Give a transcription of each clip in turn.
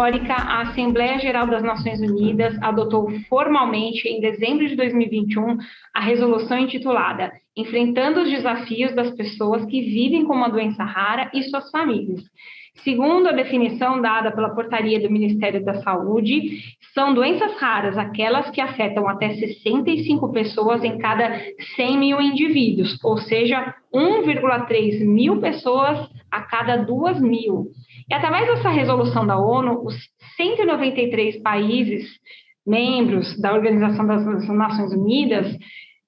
histórica, a Assembleia Geral das Nações Unidas adotou formalmente, em dezembro de 2021, a resolução intitulada Enfrentando os Desafios das Pessoas que Vivem com uma Doença Rara e Suas Famílias. Segundo a definição dada pela portaria do Ministério da Saúde, são doenças raras aquelas que afetam até 65 pessoas em cada 100 mil indivíduos, ou seja, 1,3 mil pessoas a cada 2 mil. E através dessa resolução da ONU, os 193 países membros da Organização das Nações Unidas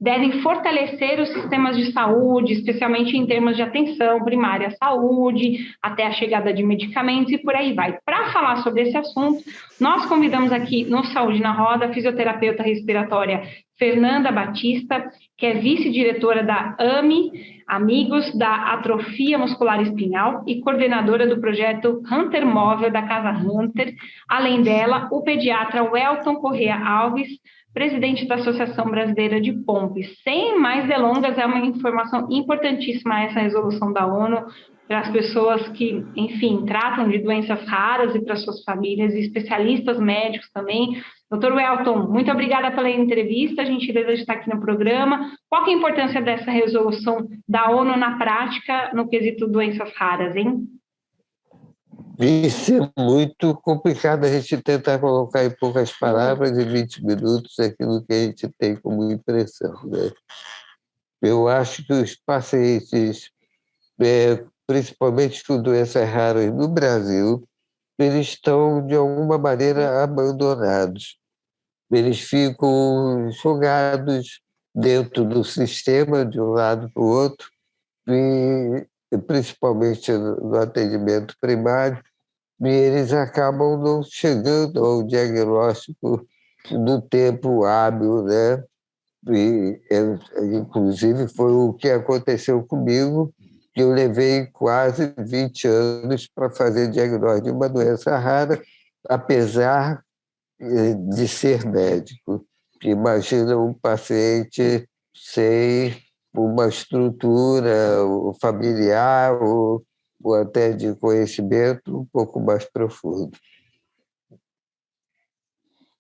devem fortalecer os sistemas de saúde, especialmente em termos de atenção primária à saúde, até a chegada de medicamentos e por aí vai. Para falar sobre esse assunto, nós convidamos aqui no Saúde na Roda a fisioterapeuta respiratória Fernanda Batista, que é vice-diretora da AME, Amigos da Atrofia Muscular Espinhal, e coordenadora do projeto Hunter Móvel da Casa Hunter. Além dela, o pediatra Welton Correa Alves, presidente da Associação Brasileira de POMP. Sem mais delongas, é uma informação importantíssima essa resolução da ONU para as pessoas que, enfim, tratam de doenças raras e para suas famílias, e especialistas médicos também. Doutor Welton, muito obrigada pela entrevista, a gentileza de estar aqui no programa. Qual que é a importância dessa resolução da ONU na prática no quesito doenças raras, hein? Isso é muito complicado a gente tentar colocar em poucas palavras, em 20 minutos, aquilo que a gente tem como impressão, né? Eu acho que os pacientes, principalmente com doenças raras no Brasil, eles estão, de alguma maneira, abandonados. Eles ficam jogados dentro do sistema, de um lado para o outro, e principalmente no atendimento primário, e eles acabam não chegando ao diagnóstico no tempo hábil, né? E, inclusive, foi o que aconteceu comigo, que eu levei quase 20 anos para fazer diagnóstico de uma doença rara, apesar de ser médico. Imagina um paciente sem uma estrutura familiar ou até de conhecimento um pouco mais profundo.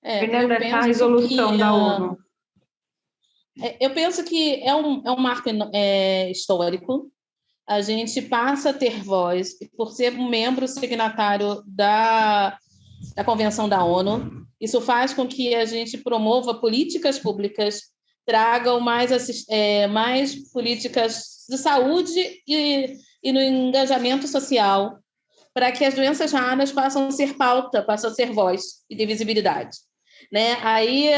Fernanda, essa resolução da ONU. Eu penso que é um marco histórico. A gente passa a ter voz, por ser um membro signatário da Convenção da ONU. Isso faz com que a gente promova políticas públicas, tragam mais políticas de saúde e no engajamento social, para que as doenças raras possam ser pauta, possam ser voz e de visibilidade. Né? Aí,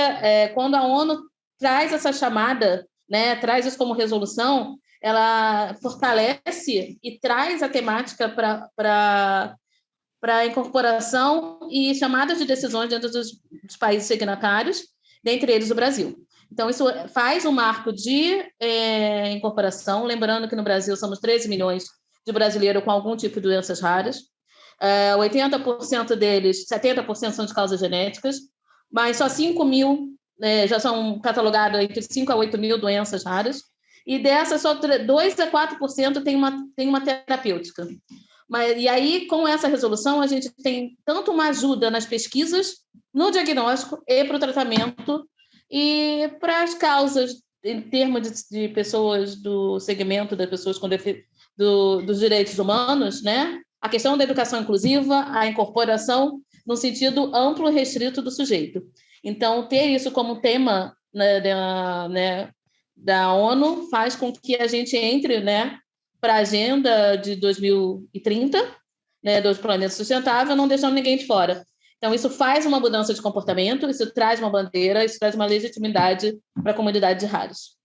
quando a ONU traz essa chamada, né, traz isso como resolução, ela fortalece e traz a temática para a incorporação e chamadas de decisões dentro dos países signatários, dentre eles o Brasil. Então, isso faz um marco de incorporação, lembrando que no Brasil somos 13 milhões de brasileiros com algum tipo de doenças raras. 80% deles, 70% são de causas genéticas, mas só 5 mil já são catalogadas entre 5 a 8 mil doenças raras, e dessas só 2 a 4% tem uma terapêutica. E aí, com essa resolução, a gente tem tanto uma ajuda nas pesquisas, no diagnóstico e para o tratamento, e para as causas, em termos de pessoas do segmento das pessoas com dos direitos humanos, né? A questão da educação inclusiva, a incorporação no sentido amplo e restrito do sujeito. Então, ter isso como tema, né, da ONU faz com que a gente entre, né, para a agenda de 2030, né, do planeta sustentável, não deixando ninguém de fora. Então, isso faz uma mudança de comportamento, isso traz uma bandeira, isso traz uma legitimidade para a comunidade de raros.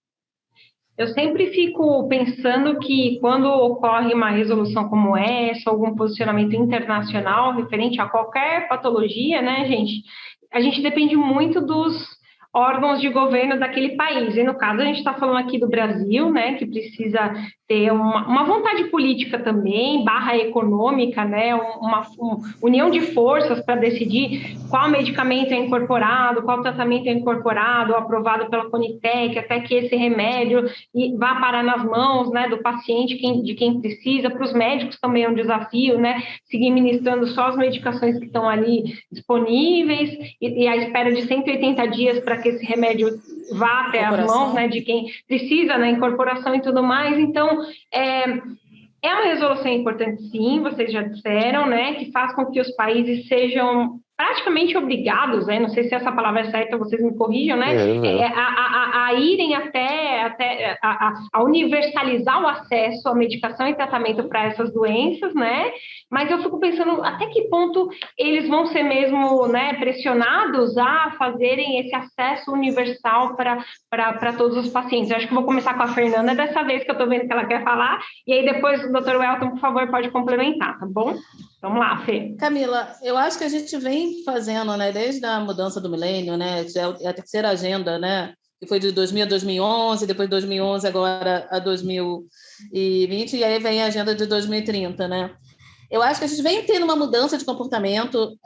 Eu sempre fico pensando que quando ocorre uma resolução como essa, algum posicionamento internacional referente a qualquer patologia, né, gente, a gente depende muito dos órgãos de governo daquele país. E, no caso, a gente está falando aqui do Brasil, né, que precisa ter uma vontade política também, barra econômica, né, uma união de forças para decidir qual medicamento é incorporado, qual tratamento é incorporado, aprovado pela Conitec, até que esse remédio vá parar nas mãos, né, do paciente, de quem precisa. Para os médicos também é um desafio, né, seguir ministrando só as medicações que estão ali disponíveis, e a espera de 180 dias para que esse remédio vá até as mãos, né, de quem precisa, na incorporação e tudo mais. Então, é uma resolução importante, sim, vocês já disseram, né, que faz com que os países sejam praticamente obrigados, né, não sei se essa palavra é certa, vocês me corrijam, né, a irem até a universalizar o acesso à medicação e tratamento para essas doenças, né, mas eu fico pensando até que ponto eles vão ser mesmo, né, pressionados a fazerem esse acesso universal para todos os pacientes. Eu acho que vou começar com a Fernanda dessa vez, que eu estou vendo que ela quer falar, e aí depois o Dr. Welton, por favor, pode complementar, tá bom? Vamos lá, Fê. Camila, eu acho que a gente vem fazendo, né, desde a mudança do milênio, né, é a terceira agenda, né, que foi de 2000 a 2011, depois de 2011 agora a 2020, e aí vem a agenda de 2030, né. Eu acho que a gente vem tendo uma mudança de comportamento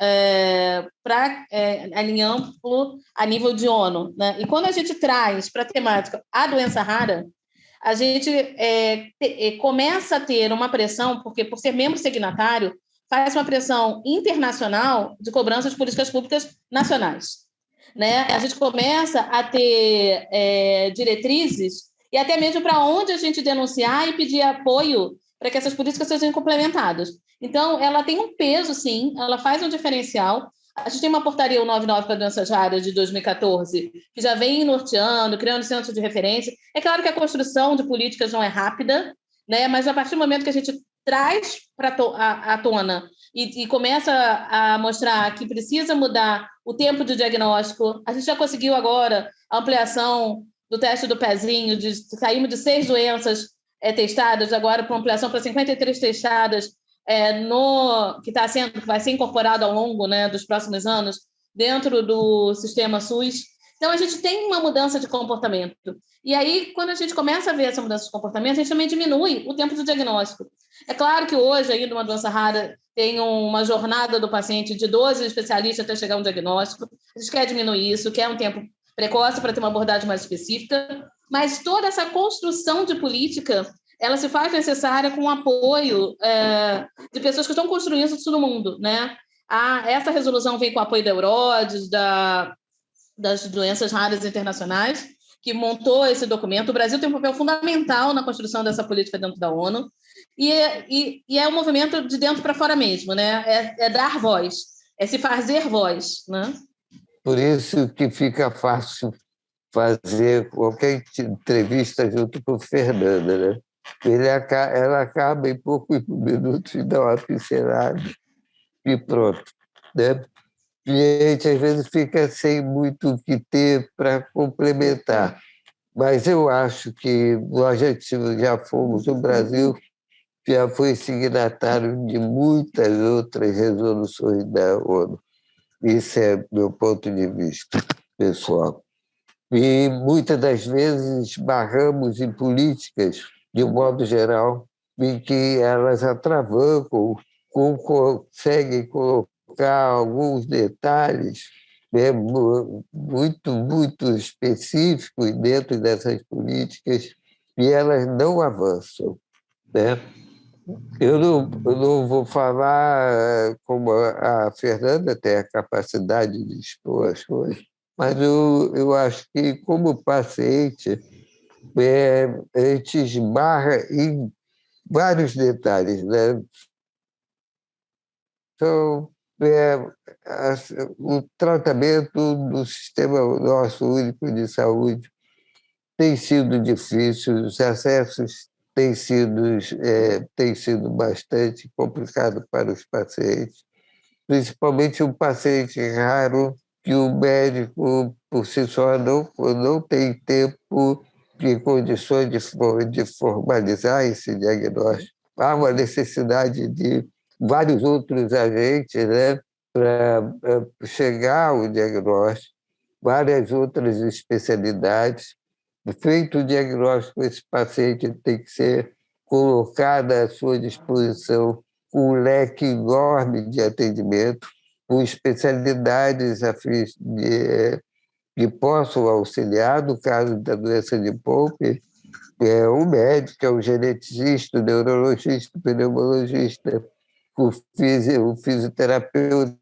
em amplo a nível de ONU, né? E quando a gente traz para a temática a doença rara, a gente começa a ter uma pressão, porque por ser membro signatário, faz uma pressão internacional de cobrança de políticas públicas nacionais, né? A gente começa a ter diretrizes e até mesmo para onde a gente denunciar e pedir apoio para que essas políticas sejam complementadas. Então, ela tem um peso, sim, ela faz um diferencial. A gente tem uma portaria 199 para doenças raras de 2014, que já vem norteando, criando centros de referência. É claro que a construção de políticas não é rápida, né? Mas a partir do momento que a gente traz à tona e começa a mostrar que precisa mudar o tempo de diagnóstico, a gente já conseguiu agora a ampliação do teste do pezinho, saímos de 6 doenças testadas agora para ampliação para 53 testadas, que vai ser incorporado ao longo, né, dos próximos anos dentro do sistema SUS. Então, a gente tem uma mudança de comportamento. E aí, quando a gente começa a ver essa mudança de comportamento, a gente também diminui o tempo de diagnóstico. É claro que hoje, ainda uma doença rara, tem uma jornada do paciente de 12 especialistas até chegar a um diagnóstico. A gente quer diminuir isso, quer um tempo precoce para ter uma abordagem mais específica, mas toda essa construção de política, ela se faz necessária com o apoio de pessoas que estão construindo isso no mundo, né? Essa resolução vem com o apoio da Eurodes, das doenças raras internacionais, que montou esse documento. O Brasil tem um papel fundamental na construção dessa política dentro da ONU, e é um movimento de dentro para fora mesmo, né? É dar voz, é se fazer voz, né? Por isso que fica fácil fazer qualquer entrevista junto com Fernanda, né? Ela acaba em poucos minutos e dá uma pincelada e pronto, né? E a gente às vezes fica sem muito o que ter para complementar. Mas eu acho que nós já fomos, o Brasil já foi signatário de muitas outras resoluções da ONU. Isso é meu ponto de vista pessoal. E muitas das vezes esbarramos em políticas, de um modo geral, em que elas atravancam, conseguem colocar alguns detalhes, né, muito específicos dentro dessas políticas, e elas não avançam, né? Eu não vou falar como a Fernanda tem a capacidade de expor as coisas, mas eu acho que, como paciente, a gente esbarra em vários detalhes, né? Então, o tratamento do sistema nosso único de saúde tem sido difícil, os acessos têm sido bastante complicado para os pacientes, principalmente um paciente raro que o médico, por si só, não tem tempo e condições de formalizar esse diagnóstico. Há uma necessidade de vários outros agentes, né, para chegar ao diagnóstico. várias outras especialidades. Feito o diagnóstico, esse paciente tem que ser colocado à sua disposição um leque enorme de atendimento, com especialidades que possam auxiliar. No caso da doença de Pompe, o médico, o geneticista, o neurologista, o pneumologista, o fisioterapeuta,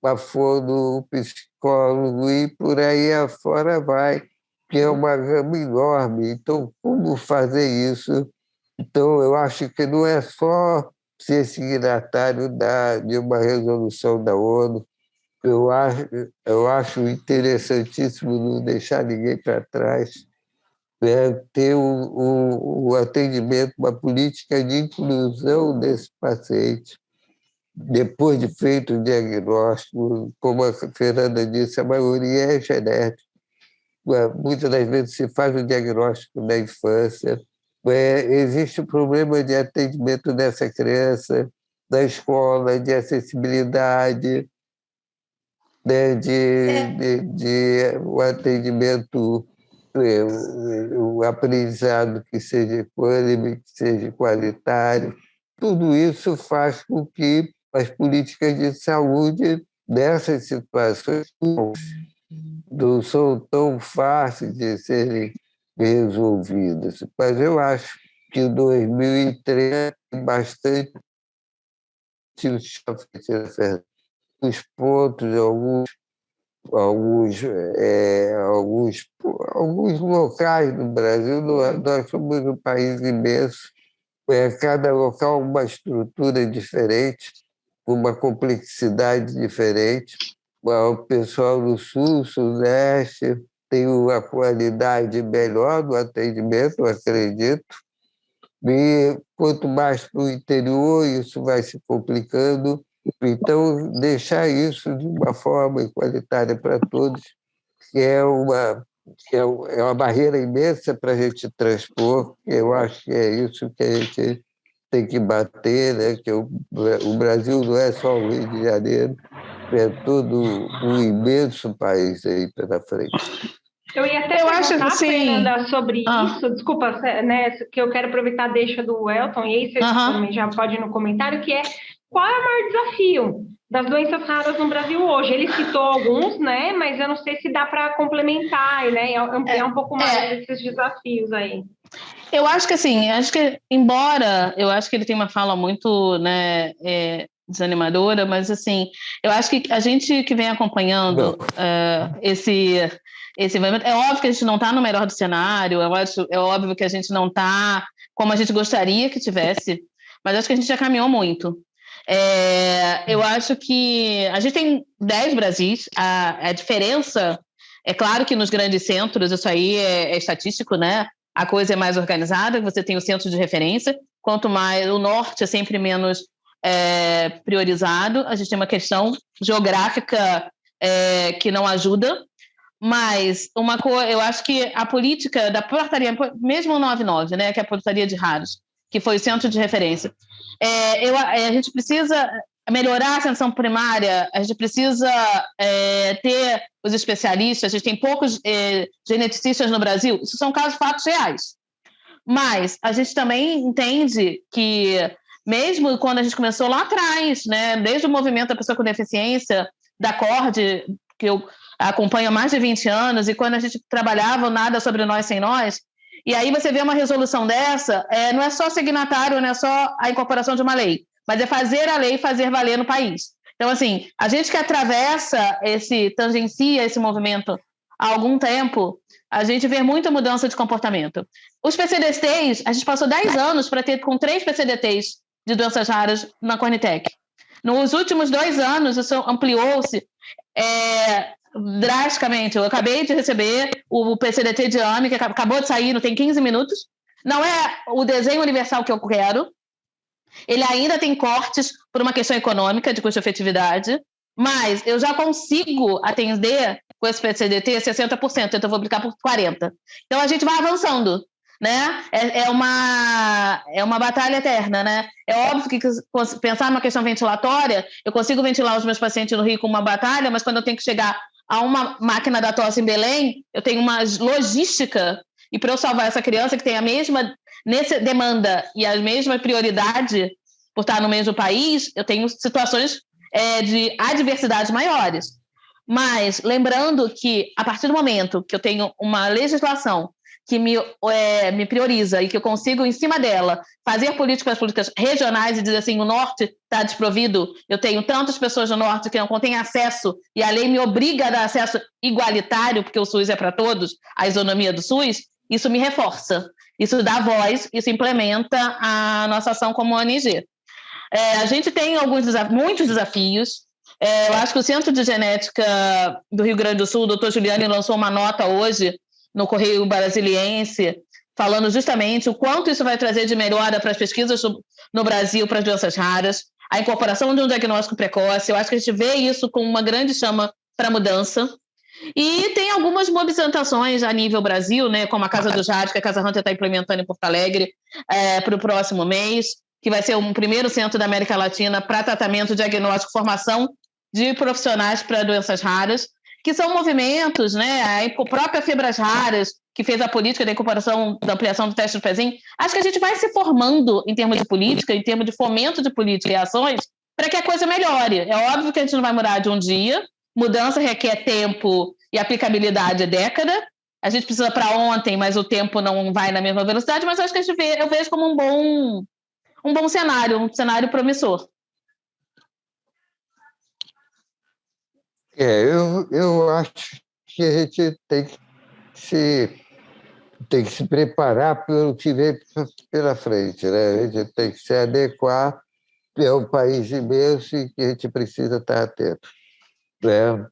a fono, o psicólogo e por aí afora vai, que é uma gama enorme. Então, como fazer isso? Então, eu acho que não é só ser signatário de uma resolução da ONU. Eu acho interessantíssimo não deixar ninguém para trás, né? Ter o atendimento, uma política de inclusão desse paciente. Depois de feito o diagnóstico, como a Fernanda disse, a maioria é genética. Muitas das vezes se faz o diagnóstico na infância. Existe o problema de atendimento dessa criança na escola, de acessibilidade, né, de o atendimento, o aprendizado que seja equânime, que seja igualitário. Tudo isso faz com que as políticas de saúde nessas situações não são tão fáceis de serem resolvidas. Mas eu acho que em 2003 tem bastante os pontos, alguns locais do Brasil. Nós somos um país imenso, cada local uma estrutura diferente, uma complexidade diferente. O pessoal do Sul, Sudeste, tem uma qualidade melhor do atendimento, eu acredito. E quanto mais para o interior, isso vai se complicando. Então, deixar isso de uma forma igualitária para todos, que é uma barreira imensa para a gente transpor. Eu acho que é isso que a gente tem que bater, né? Que o Brasil não é só o Rio de Janeiro, é todo um imenso país aí pela frente. Eu ia até perguntar, Fernanda, sobre isso. Desculpa, né, que eu quero aproveitar a deixa do Elton, e aí você também já pode ir no comentário, que é qual é o maior desafio das doenças raras no Brasil hoje? Ele citou alguns, né, mas eu não sei se dá para complementar, né, ampliar um pouco mais esses desafios aí. Eu acho que assim, embora eu acho que ele tem uma fala muito, né, desanimadora, mas assim, eu acho que a gente que vem acompanhando esse movimento, é óbvio que a gente não está no melhor do cenário, é óbvio que a gente não está como a gente gostaria que tivesse, mas acho que a gente já caminhou muito. Eu acho que a gente tem 10 Brasis, a diferença, é claro que nos grandes centros, isso aí é estatístico, né? A coisa é mais organizada, você tem o centro de referência, quanto mais o norte é sempre menos priorizado, a gente tem uma questão geográfica que não ajuda, mas eu acho que a política da portaria, mesmo o 99, né, que é a portaria de raros, que foi o centro de referência, a gente precisa melhorar a atenção primária, a gente precisa ter os especialistas, a gente tem poucos geneticistas no Brasil, isso são fatos reais. Mas a gente também entende que, mesmo quando a gente começou lá atrás, né, desde o movimento da pessoa com deficiência, da CORD, que eu acompanho há mais de 20 anos, e quando a gente trabalhava Nada Sobre Nós Sem Nós, e aí você vê uma resolução dessa, não é só signatário, não é só a incorporação de uma lei, mas é fazer a lei fazer valer no país. Então, assim, a gente que tangencia esse movimento há algum tempo, a gente vê muita mudança de comportamento. Os PCDTs, a gente passou 10 anos para ter com 3 PCDTs de doenças raras na Cornitec. Nos últimos 2 anos, isso ampliou-se drasticamente. Eu acabei de receber o PCDT de AME, que acabou de sair, não tem 15 minutos. Não é o desenho universal que eu quero. Ele ainda tem cortes por uma questão econômica, de custo-efetividade, mas eu já consigo atender com esse PCDT 60%, então eu vou aplicar por 40%. Então a gente vai avançando, né? É uma batalha eterna, né? É óbvio que pensar numa questão ventilatória, eu consigo ventilar os meus pacientes no Rio com uma batalha, mas quando eu tenho que chegar a uma máquina da tosse em Belém, eu tenho uma logística, e para eu salvar essa criança que tem a mesma demanda e a mesma prioridade por estar no mesmo país, eu tenho situações de adversidades maiores. Mas lembrando que, a partir do momento que eu tenho uma legislação que me prioriza e que eu consigo, em cima dela, fazer políticas públicas regionais e dizer assim, o Norte está desprovido, eu tenho tantas pessoas no Norte que não têm acesso e a lei me obriga a dar acesso igualitário, porque o SUS é para todos, a isonomia do SUS, isso me reforça, isso dá voz, isso implementa a nossa ação como ONG. A gente tem muitos desafios. Eu acho que o Centro de Genética do Rio Grande do Sul, o doutor Giuliani, lançou uma nota hoje no Correio Brasiliense, falando justamente o quanto isso vai trazer de melhora para as pesquisas no Brasil para as doenças raras, a incorporação de um diagnóstico precoce. Eu acho que a gente vê isso com uma grande chama para mudança. E tem algumas movimentações a nível Brasil, né, como a Casa dos Ratos, que a Casa Hunter está implementando em Porto Alegre para o próximo mês, que vai ser o primeiro centro da América Latina para tratamento, diagnóstico e formação de profissionais para doenças raras, que são movimentos, né? A própria Febras Raras, que fez a política da incorporação, da ampliação do teste do pezinho. Acho que a gente vai se formando em termos de política, em termos de fomento de política e ações, para que a coisa melhore. É óbvio que a gente não vai mudar de um dia, mudança requer tempo e aplicabilidade década. A gente precisa para ontem, mas o tempo não vai na mesma velocidade, mas acho que eu vejo como um bom cenário, um cenário promissor. Eu acho que a gente tem que se preparar pelo que vem pela frente, né? A gente tem que se adequar, é um país imenso e que a gente precisa estar atento, né?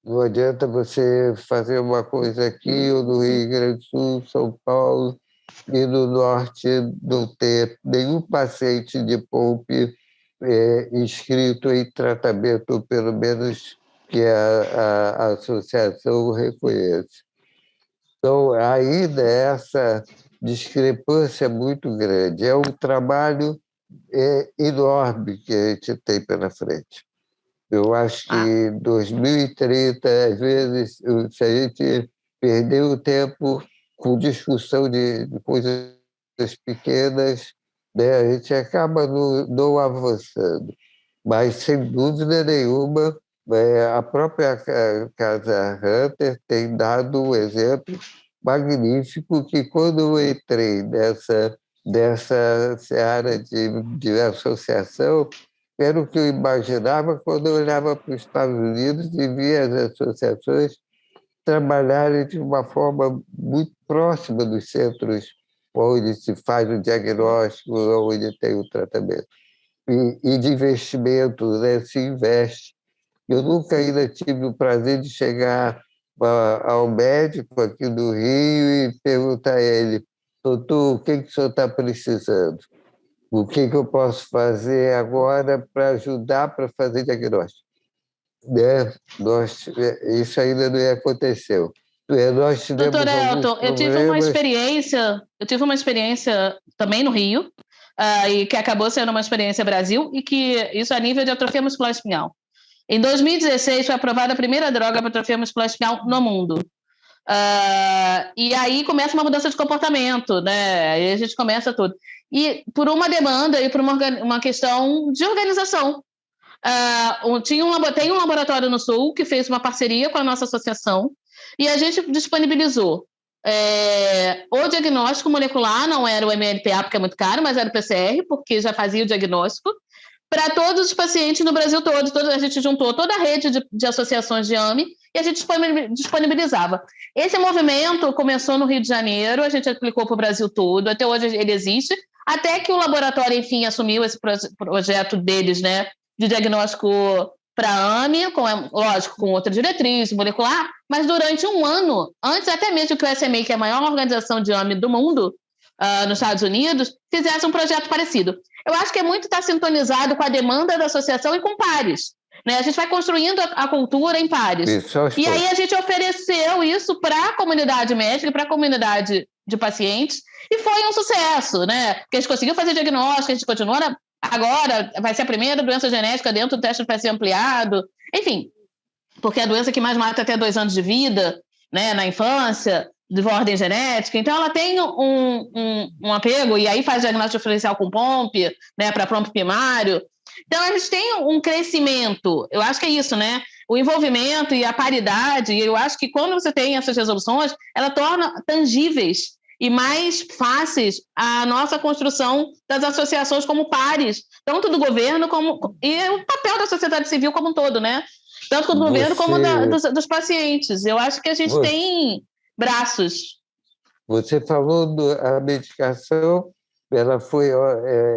Não adianta você fazer uma coisa aqui ou no Rio Grande do Sul, São Paulo e no Norte não ter nenhum paciente de POLP inscrito em tratamento, pelo menos que a associação reconhece. Então, ainda essa discrepância muito grande. É um trabalho enorme que a gente tem pela frente. Eu acho que em 2030, às vezes, se a gente perder o tempo com discussão de coisas pequenas, né, a gente acaba não avançando. Mas, sem dúvida nenhuma, a própria Casa Hunter tem dado um exemplo magnífico que, quando eu entrei nessa seara de associação, era o que eu imaginava quando eu olhava para os Estados Unidos e via as associações trabalharem de uma forma muito próxima dos centros onde se faz o diagnóstico, onde tem o tratamento. E de investimento, né? Se investe. Eu nunca ainda tive o prazer de chegar ao médico aqui do Rio e perguntar a ele: doutor, o que o senhor está precisando? O que eu posso fazer agora para ajudar para fazer diagnóstico? Né? Isso ainda não aconteceu. Nós tivemos Doutor Elton, eu tive uma experiência também no Rio, e que acabou sendo uma experiência Brasil, e que isso a nível de atrofia muscular espinhal. Em 2016 foi aprovada a primeira droga para atrofia muscular espinhal no mundo. E aí começa uma mudança de comportamento, né? Aí a gente começa tudo. E por uma demanda e por uma questão de organização. Tem um laboratório no Sul que fez uma parceria com a nossa associação e a gente disponibilizou o diagnóstico molecular, não era o MLPA porque é muito caro, mas era o PCR, porque já fazia o diagnóstico, para todos os pacientes no Brasil todo. A gente juntou toda a rede de associações de AME e a gente disponibilizava. Esse movimento começou no Rio de Janeiro, a gente aplicou para o Brasil todo, até hoje ele existe, até que o laboratório, enfim, assumiu esse projeto deles, né, de diagnóstico para AME, lógico, com outra diretriz molecular, mas durante um ano, antes até mesmo que o SMA, que é a maior organização de AME do mundo, nos Estados Unidos, fizesse um projeto parecido. Eu acho que muito está sintonizado com a demanda da associação e com pares. Né? A gente vai construindo a cultura em pares. E aí a gente ofereceu isso para a comunidade médica e para a comunidade de pacientes, e foi um sucesso, né? Porque a gente conseguiu fazer diagnóstico, a gente continua agora, vai ser a primeira doença genética dentro do teste do PSA ampliado. Enfim, porque é a doença que mais mata até 2 anos de vida, né, na infância, de ordem genética. Então, ela tem um apego, e aí faz diagnóstico diferencial com POMP, né, para POMP primário. Então, a gente tem um crescimento. Eu acho que é isso, né? O envolvimento e a paridade, eu acho que quando você tem essas resoluções, ela torna tangíveis e mais fáceis a nossa construção das associações como pares, tanto do governo e o papel da sociedade civil como um todo, né? Tanto do governo como dos pacientes. Eu acho que a gente tem braços. Você falou da medicação, ela foi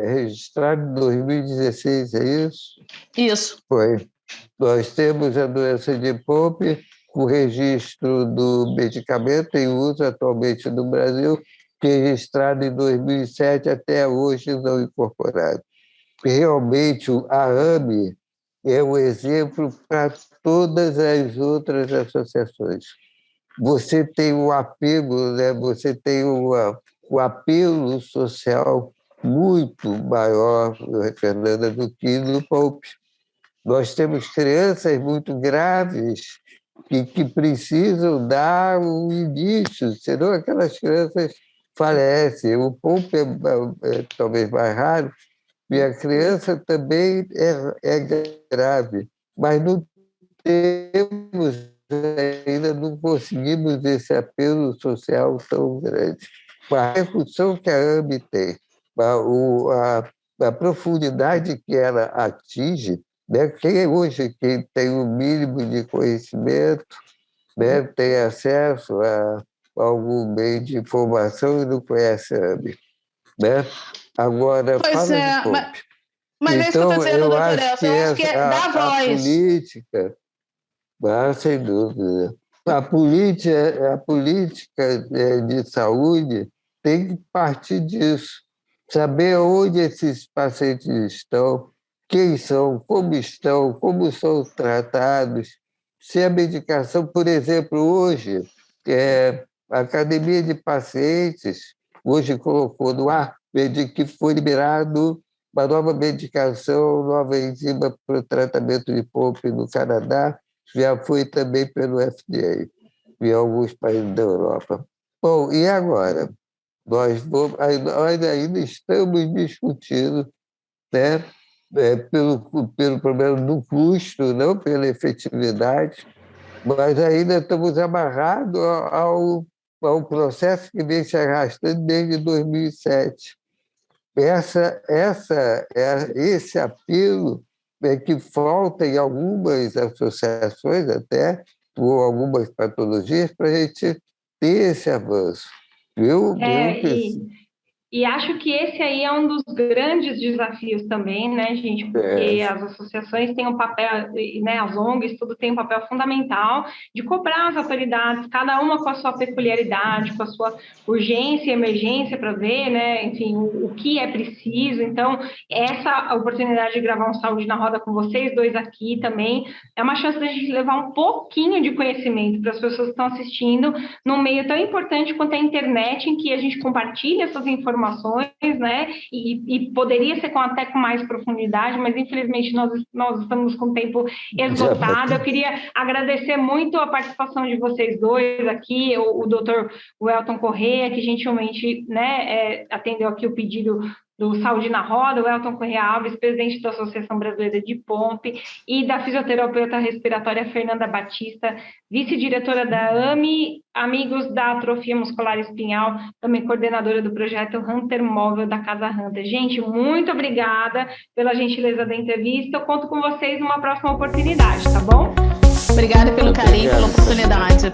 registrada em 2016, é isso? Isso. Foi. Nós temos a doença de POMP, o registro do medicamento em uso atualmente no Brasil, registrado em 2007 até hoje não incorporado. Realmente, a AME é um exemplo para todas as outras associações. Você tem um apego, né? Você tem um apelo social muito maior, Fernanda, do que no POMP. Nós temos crianças muito graves que precisam dar um início, senão aquelas crianças falecem. O POMP é talvez mais raro, e a criança também é grave, mas não temos ainda, não conseguimos esse apelo social tão grande. A repercussão que a AME tem, a profundidade que ela atinge, né? Hoje quem tem o mínimo de conhecimento, né, tem acesso a algum meio de informação e não conhece a AME, né? Agora, fala de POMP. Mas então, é isso que eu estou dizendo, doutor Elcio, eu acho que é dar voz. Política, sem dúvida. A política de saúde tem que partir disso. Saber onde esses pacientes estão, quem são, como são tratados. Se a medicação, por exemplo, hoje, a Academia de Pacientes, hoje colocou no ar que foi liberado uma nova medicação, nova enzima para o tratamento de POMP no Canadá, já foi também pelo FDA, em alguns países da Europa. Bom, e agora? Nós ainda estamos discutindo, né, pelo problema do custo, não pela efetividade, mas ainda estamos amarrados ao processo que vem se arrastando desde 2007. Esse apelo que falta em algumas associações até, ou algumas patologias, para a gente ter esse avanço. E acho que esse aí é um dos grandes desafios também, né, gente? Porque as associações têm um papel, né, as ONGs, tudo tem um papel fundamental de cobrar as autoridades, cada uma com a sua peculiaridade, com a sua urgência e emergência para ver, né, enfim, o que é preciso. Então, essa oportunidade de gravar um Saúde na Roda com vocês dois aqui também é uma chance da gente levar um pouquinho de conhecimento para as pessoas que estão assistindo num meio tão importante quanto a internet, em que a gente compartilha essas informações, né? E poderia ser até com mais profundidade, mas infelizmente nós estamos com o tempo esgotado. Eu queria agradecer muito a participação de vocês dois aqui, o doutor Welton Corrêa, que gentilmente, né, atendeu aqui o pedido do Saúde na Roda, o Elton Corrêa Alves, presidente da Associação Brasileira de POMP, e da fisioterapeuta respiratória Fernanda Batista, vice-diretora da AME, amigos da atrofia muscular espinhal, também coordenadora do projeto Hunter Móvel da Casa Hunter. Gente, muito obrigada pela gentileza da entrevista. Eu conto com vocês numa próxima oportunidade, tá bom? Obrigada pelo carinho, pela oportunidade.